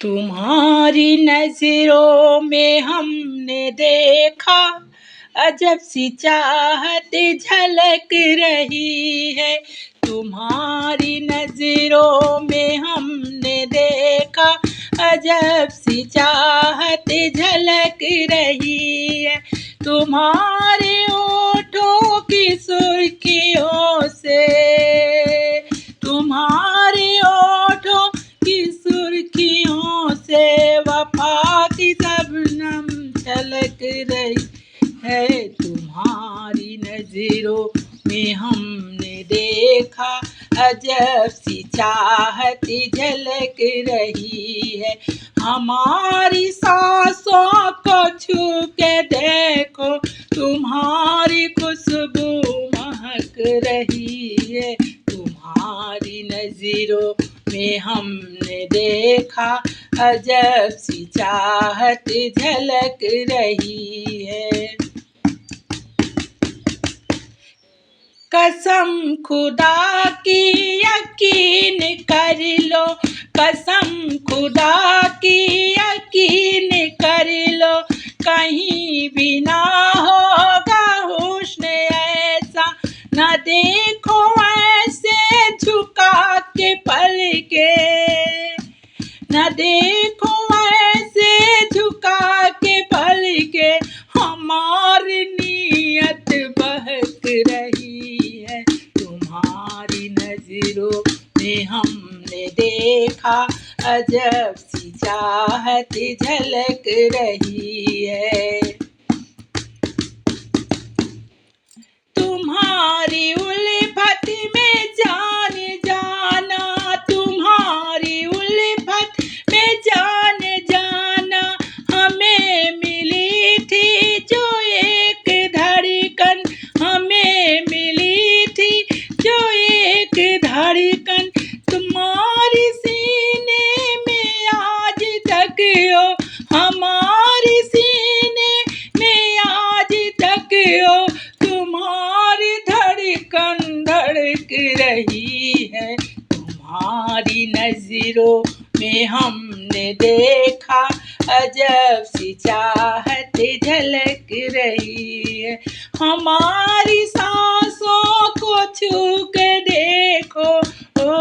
तुम्हारी नजरों में हमने देखा अजब सी चाहत झलक रही है। तुम्हारी नजरों में हमने देखा अजब सी चाहत झलक रही है। तुम्हारे होठों की सुर्खियों से, तुम्हारे होठों की सुर्खियों से वफा की शबनम छलक रही है। तुम्हारी नजरों में हमने देखा अजब सी चाहत झलक रही है। हमारी सांसों को छू के देखो, तुम्हारी खुशबू महक रही है। तुम्हारी नजरों में हमने देखा अजब सी चाहत झलक रही है। कसम खुदा की यकीन कर लो, कसम खुदा की यकीन कर लो, कहीं भी ना होगा हुस्न ऐसा। न देखो ऐसे झुका के पलके, न देखो ऐसे झुका के पलके, हमारी नीयत बहक रही है। तुम्हारी नजरों में हमने देखा अजब सी चाहत झलक रही है। तुम्हारी उल्फत में जान जाना, तुम्हारी उल्फत में जान जाना, हमें मिली थी जो एक धड़कन, हमें मिली थी जो एक धड़कन। तुम्हारी सीने में आज तक हो, हमारी सीने में आज तक हो, तुम्हारी धड़कन धड़क रही है। तुम्हारी नजरों में हमने देखा अजब सी चाहत झलक रही है। हमारी सांसों को छू के देखो, ओ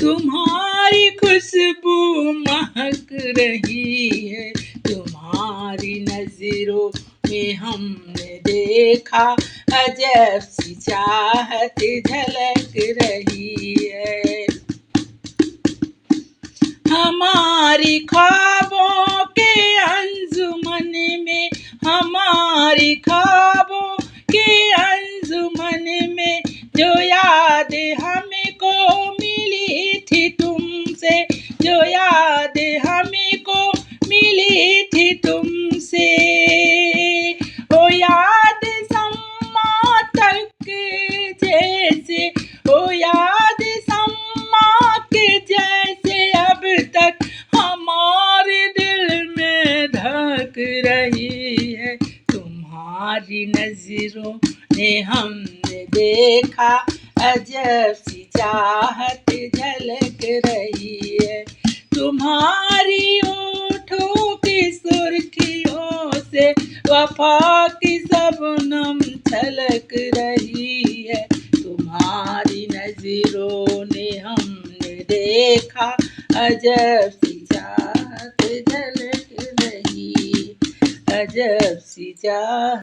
तुम्हारी खुशबू महक रही है। तुम्हारी नजरों में हमने देखा अजब सी चाहत झलक रही है। हमारी ख्वाबों के अंजुमन में, हमारी ख्वाबों के अंजुमन में, जो याद हमको मिली थी तुमसे, जो याद हमको मिली थी तुमसे, ओ याद सम्मा तक जैसे, ओ याद सम्मा के जैसे अब तक हमारे दिल में धड़क रही है। तुम्हारी नजरों ने हमने देखा अजब सी चाहत झलक रही है। तुम्हारी होठों की सुर्खियों से वफा की शबनम छलक रही है। तुम्हारी नजरों ने हमने देखा अजब सी चाहत झलक रही, अजब सी चाहत।